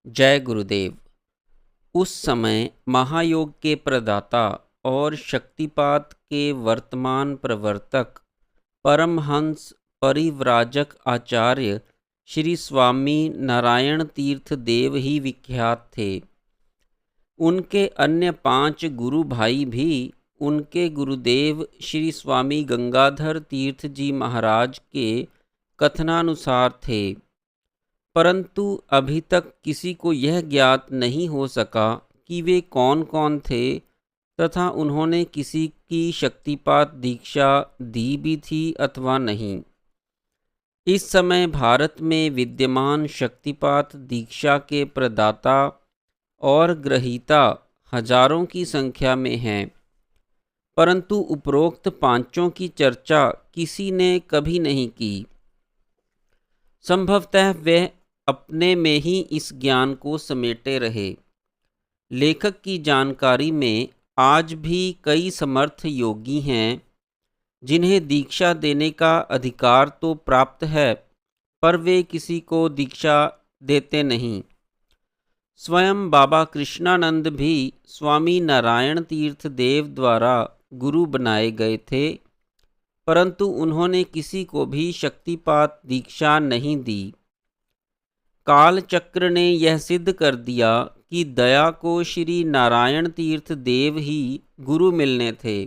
जय गुरुदेव। उस समय महायोग के प्रदाता और शक्तिपात के वर्तमान प्रवर्तक परमहंस परिव्राजक आचार्य श्री स्वामी नारायण तीर्थ देव ही विख्यात थे। उनके अन्य 5 गुरु भाई भी उनके गुरुदेव श्री स्वामी गंगाधर तीर्थ जी महाराज के कथनानुसार थे, परंतु अभी तक किसी को यह ज्ञात नहीं हो सका कि वे कौन कौन थे तथा उन्होंने किसी की शक्तिपात दीक्षा दी भी थी अथवा नहीं। इस समय भारत में विद्यमान शक्तिपात दीक्षा के प्रदाता और ग्रहीता हजारों की संख्या में हैं, परंतु उपरोक्त 5 की चर्चा किसी ने कभी नहीं की। संभवतः वे अपने में ही इस ज्ञान को समेटे रहे। लेखक की जानकारी में आज भी कई समर्थ योगी हैं जिन्हें दीक्षा देने का अधिकार तो प्राप्त है, पर वे किसी को दीक्षा देते नहीं। स्वयं बाबा कृष्णानंद भी स्वामी नारायण तीर्थ देव द्वारा गुरु बनाए गए थे, परंतु उन्होंने किसी को भी शक्तिपात दीक्षा नहीं दी। काल चक्र ने यह सिद्ध कर दिया कि दया को श्री नारायण तीर्थ देव ही गुरु मिलने थे।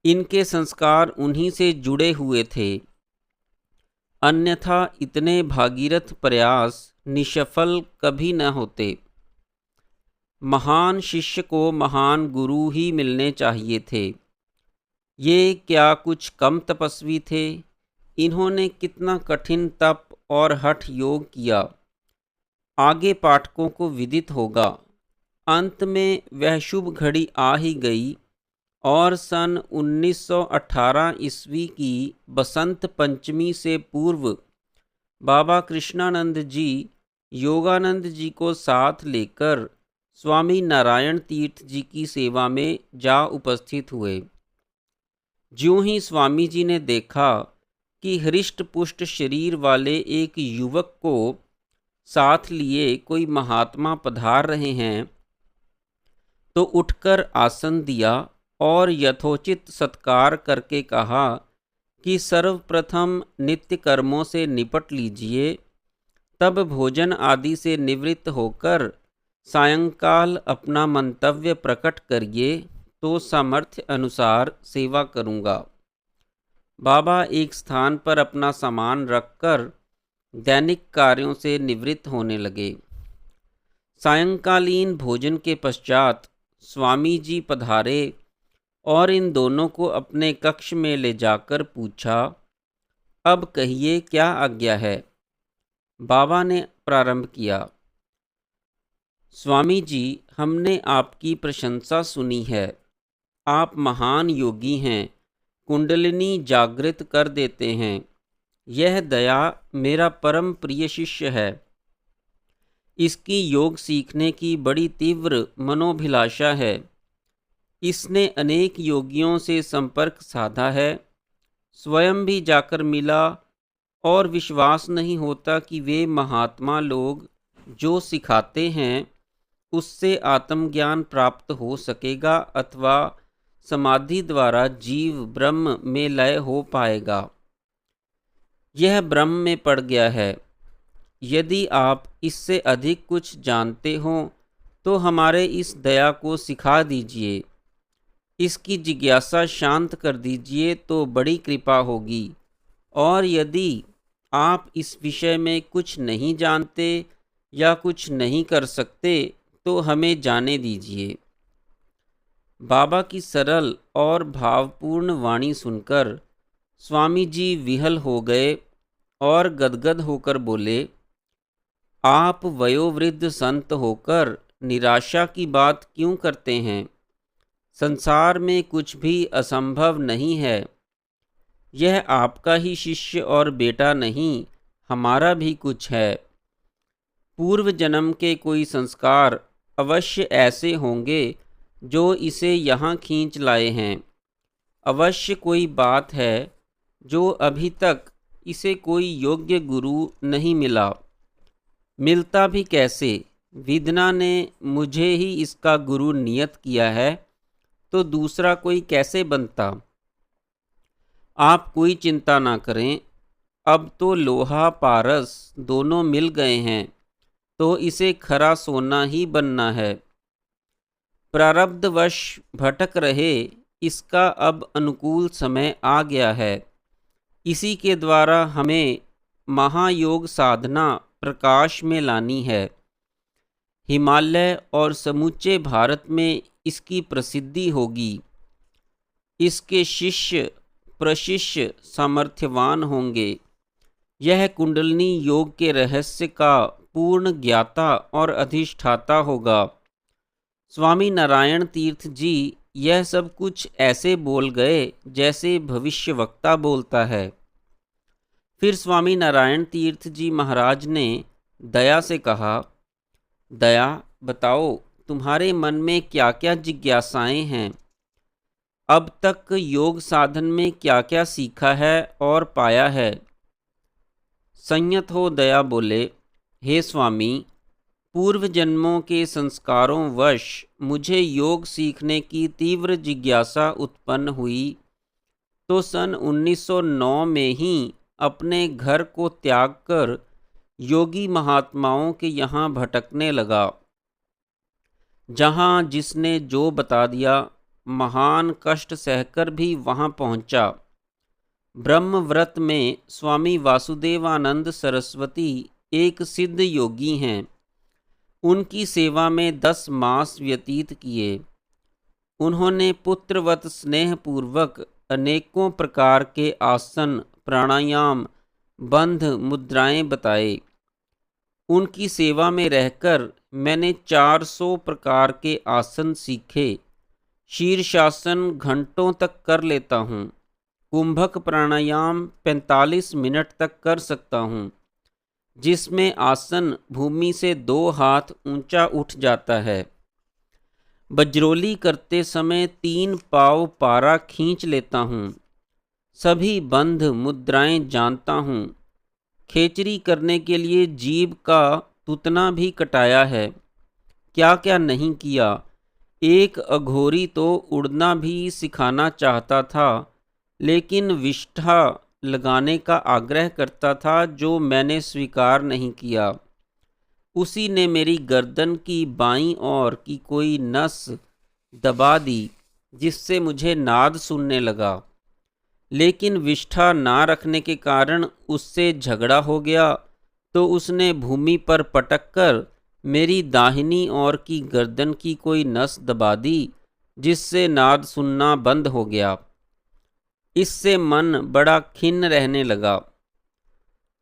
इनके संस्कार उन्हीं से जुड़े हुए थे, अन्यथा इतने भागीरथ प्रयास निष्फल कभी न होते। महान शिष्य को महान गुरु ही मिलने चाहिए थे। ये क्या कुछ कम तपस्वी थे? इन्होंने कितना कठिन तप और हठ योग किया, आगे पाठकों को विदित होगा। अंत में वह शुभ घड़ी आ ही गई और सन 1918 ईस्वी की बसंत पंचमी से पूर्व बाबा कृष्णानंद जी योगानंद जी को साथ लेकर स्वामी नारायण तीर्थ जी की सेवा में जा उपस्थित हुए। ज्यों ही स्वामी जी ने देखा कि हृष्ट पुष्ट शरीर वाले एक युवक को साथ लिए कोई महात्मा पधार रहे हैं, तो उठकर आसन दिया और यथोचित सत्कार करके कहा कि सर्वप्रथम नित्य कर्मों से निपट लीजिए, तब भोजन आदि से निवृत्त होकर सायंकाल अपना मंतव्य प्रकट करिए, तो सामर्थ्य अनुसार सेवा करूँगा। बाबा एक स्थान पर अपना सामान रखकर दैनिक कार्यों से निवृत्त होने लगे। सायंकालीन भोजन के पश्चात स्वामी जी पधारे और इन दोनों को अपने कक्ष में ले जाकर पूछा, अब कहिए क्या आज्ञा है? बाबा ने प्रारंभ किया, स्वामी जी, हमने आपकी प्रशंसा सुनी है। आप महान योगी हैं, कुंडलिनी जागृत कर देते हैं। यह दया मेरा परम प्रिय शिष्य है। इसकी योग सीखने की बड़ी तीव्र मनोभिलाषा है। इसने अनेक योगियों से संपर्क साधा है, स्वयं भी जाकर मिला, और विश्वास नहीं होता कि वे महात्मा लोग जो सिखाते हैं उससे आत्मज्ञान प्राप्त हो सकेगा अथवा समाधि द्वारा जीव ब्रह्म में लय हो पाएगा। यह ब्रह्म में पड़ गया है। यदि आप इससे अधिक कुछ जानते हो तो हमारे इस दया को सिखा दीजिए, इसकी जिज्ञासा शांत कर दीजिए तो बड़ी कृपा होगी। और यदि आप इस विषय में कुछ नहीं जानते या कुछ नहीं कर सकते तो हमें जाने दीजिए। बाबा की सरल और भावपूर्ण वाणी सुनकर स्वामी जी विहल हो गए और गदगद होकर बोले, आप वयोवृद्ध संत होकर निराशा की बात क्यों करते हैं? संसार में कुछ भी असंभव नहीं है। यह आपका ही शिष्य और बेटा नहीं, हमारा भी कुछ है। पूर्व जन्म के कोई संस्कार अवश्य ऐसे होंगे जो इसे यहाँ खींच लाए हैं। अवश्य कोई बात है जो अभी तक इसे कोई योग्य गुरु नहीं मिला। मिलता भी कैसे? विदना ने मुझे ही इसका गुरु नियत किया है, तो दूसरा कोई कैसे बनता? आप कोई चिंता ना करें, अब तो लोहा पारस दोनों मिल गए हैं, तो इसे खरा सोना ही बनना है। प्रारब्धवश भटक रहे, इसका अब अनुकूल समय आ गया है। इसी के द्वारा हमें महायोग साधना प्रकाश में लानी है। हिमालय और समूचे भारत में इसकी प्रसिद्धि होगी। इसके शिष्य प्रशिष्य सामर्थ्यवान होंगे। यह कुंडलिनी योग के रहस्य का पूर्ण ज्ञाता और अधिष्ठाता होगा। स्वामी नारायण तीर्थ जी यह सब कुछ ऐसे बोल गए जैसे भविष्यवक्ता बोलता है। फिर स्वामी नारायण तीर्थ जी महाराज ने दया से कहा, दया, बताओ तुम्हारे मन में क्या क्या जिज्ञासाएं हैं? अब तक योग साधन में क्या क्या सीखा है और पाया है? संयत हो दया बोले, हे स्वामी, पूर्व जन्मों के संस्कारों वश मुझे योग सीखने की तीव्र जिज्ञासा उत्पन्न हुई, तो सन 1909 में ही अपने घर को त्याग कर योगी महात्माओं के यहाँ भटकने लगा। जहाँ जिसने जो बता दिया, महान कष्ट सहकर भी वहाँ पहुँचा। ब्रह्म व्रत में स्वामी वासुदेवानंद सरस्वती एक सिद्ध योगी हैं। उनकी सेवा में 10 मास व्यतीत किए। उन्होंने पुत्रवत स्नेहपूर्वक अनेकों प्रकार के आसन, प्राणायाम, बंध, मुद्राएं बताए। उनकी सेवा में रहकर मैंने 400 प्रकार के आसन सीखे। शीर्षासन घंटों तक कर लेता हूँ। कुंभक प्राणायाम 45 मिनट तक कर सकता हूँ, जिसमें आसन भूमि से 2 हाथ ऊंचा उठ जाता है। बज्रोली करते समय 3 पाँव पारा खींच लेता हूँ। सभी बंध मुद्राएं जानता हूँ। खेचरी करने के लिए जीभ का तुतना भी कटाया है। क्या क्या नहीं किया। एक अघोरी तो उड़ना भी सिखाना चाहता था, लेकिन विष्ठा लगाने का आग्रह करता था, जो मैंने स्वीकार नहीं किया। उसी ने मेरी गर्दन की बाईं ओर की कोई नस दबा दी, जिससे मुझे नाद सुनने लगा। लेकिन विष्ठा ना रखने के कारण उससे झगड़ा हो गया, तो उसने भूमि पर पटक कर मेरी दाहिनी ओर की गर्दन की कोई नस दबा दी, जिससे नाद सुनना बंद हो गया। इससे मन बड़ा खिन्न रहने लगा।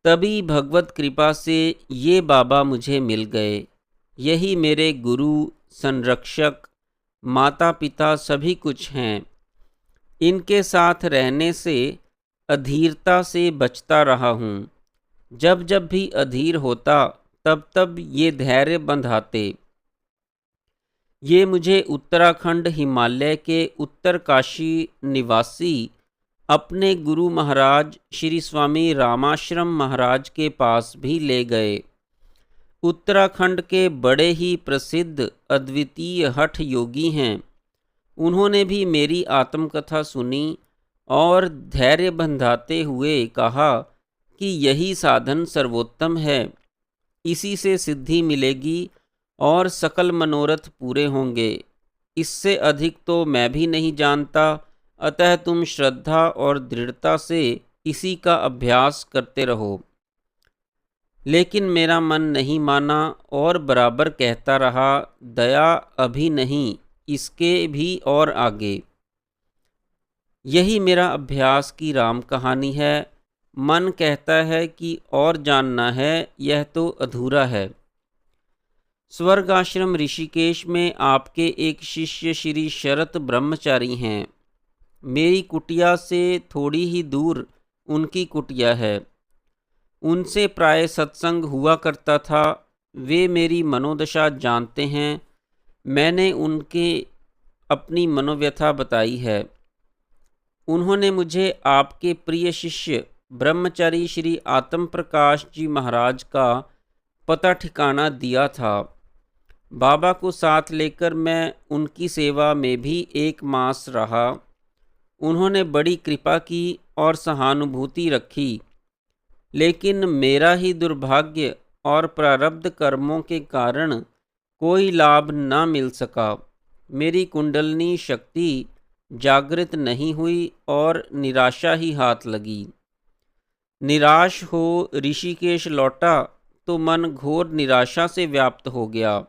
तभी भगवत कृपा से ये बाबा मुझे मिल गए। यही मेरे गुरु, संरक्षक, माता पिता सभी कुछ हैं। इनके साथ रहने से अधीरता से बचता रहा हूँ। जब जब भी अधीर होता, तब तब ये धैर्य बंधाते। ये मुझे उत्तराखंड हिमालय के उत्तरकाशी निवासी अपने गुरु महाराज श्री स्वामी रामाश्रम महाराज के पास भी ले गए। उत्तराखंड के बड़े ही प्रसिद्ध अद्वितीय हठ योगी हैं। उन्होंने भी मेरी आत्मकथा सुनी और धैर्य बंधाते हुए कहा कि यही साधन सर्वोत्तम है। इसी से सिद्धि मिलेगी और सकल मनोरथ पूरे होंगे। इससे अधिक तो मैं भी नहीं जानता, अतः तुम श्रद्धा और दृढ़ता से इसी का अभ्यास करते रहो। लेकिन मेरा मन नहीं माना और बराबर कहता रहा, दया अभी नहीं, इसके भी और आगे। यही मेरा अभ्यास की राम कहानी है। मन कहता है कि और जानना है, यह तो अधूरा है। स्वर्ग आश्रम ऋषिकेश में आपके एक शिष्य श्री शरत ब्रह्मचारी हैं। मेरी कुटिया से थोड़ी ही दूर उनकी कुटिया है। उनसे प्राय सत्संग हुआ करता था। वे मेरी मनोदशा जानते हैं। मैंने उनके अपनी मनोव्यथा बताई है। उन्होंने मुझे आपके प्रिय शिष्य ब्रह्मचारी श्री आत्म प्रकाश जी महाराज का पता ठिकाना दिया था। बाबा को साथ लेकर मैं उनकी सेवा में भी 1 मास रहा। उन्होंने बड़ी कृपा की और सहानुभूति रखी, लेकिन मेरा ही दुर्भाग्य और प्रारब्ध कर्मों के कारण कोई लाभ न मिल सका। मेरी कुंडलनी शक्ति जागृत नहीं हुई और निराशा ही हाथ लगी। निराश हो ऋषिकेश लौटा तो मन घोर निराशा से व्याप्त हो गया।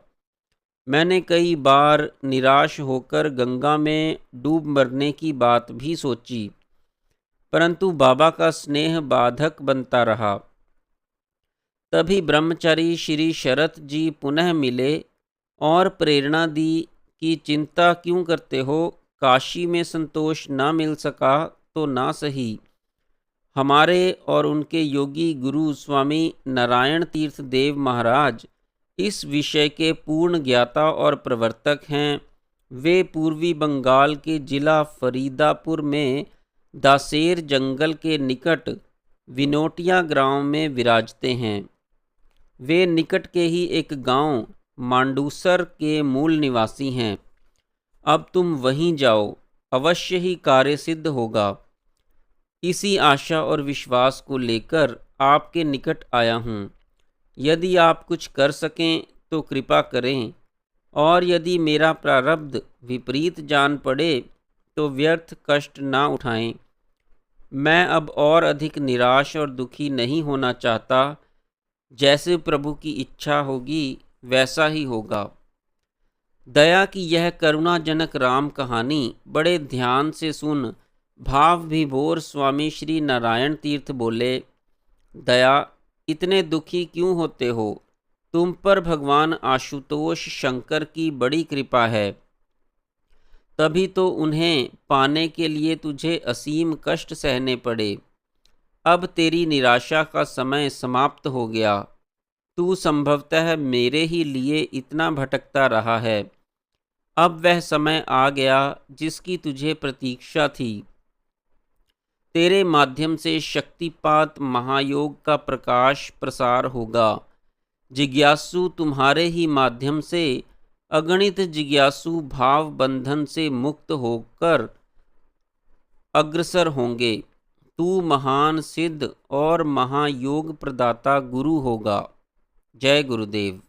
मैंने कई बार निराश होकर गंगा में डूब मरने की बात भी सोची, परंतु बाबा का स्नेह बाधक बनता रहा। तभी ब्रह्मचारी श्री शरत जी पुनः मिले और प्रेरणा दी कि चिंता क्यों करते हो, काशी में संतोष न मिल सका तो ना सही। हमारे और उनके योगी गुरु स्वामी नारायण तीर्थ देव महाराज इस विषय के पूर्ण ज्ञाता और प्रवर्तक हैं। वे पूर्वी बंगाल के जिला फरीदापुर में दासेर जंगल के निकट विनोटिया गांव में विराजते हैं। वे निकट के ही एक गांव मांडूसर के मूल निवासी हैं। अब तुम वहीं जाओ, अवश्य ही कार्य सिद्ध होगा। इसी आशा और विश्वास को लेकर आपके निकट आया हूँ। यदि आप कुछ कर सकें तो कृपा करें, और यदि मेरा प्रारब्ध विपरीत जान पड़े तो व्यर्थ कष्ट ना उठाएं। मैं अब और अधिक निराश और दुखी नहीं होना चाहता। जैसे प्रभु की इच्छा होगी वैसा ही होगा। दया की यह करुणाजनक राम कहानी बड़े ध्यान से सुन भाव विभोर स्वामी श्री नारायण तीर्थ बोले, दया, इतने दुखी क्यों होते हो? तुम पर भगवान आशुतोष शंकर की बड़ी कृपा है, तभी तो उन्हें पाने के लिए तुझे असीम कष्ट सहने पड़े। अब तेरी निराशा का समय समाप्त हो गया। तू संभवतः मेरे ही लिए इतना भटकता रहा है। अब वह समय आ गया जिसकी तुझे प्रतीक्षा थी। तेरे माध्यम से शक्तिपात महायोग का प्रकाश प्रसार होगा। जिज्ञासु तुम्हारे ही माध्यम से अगणित जिज्ञासु भाव बंधन से मुक्त होकर अग्रसर होंगे। तू महान सिद्ध और महायोग प्रदाता गुरु होगा। जय गुरुदेव।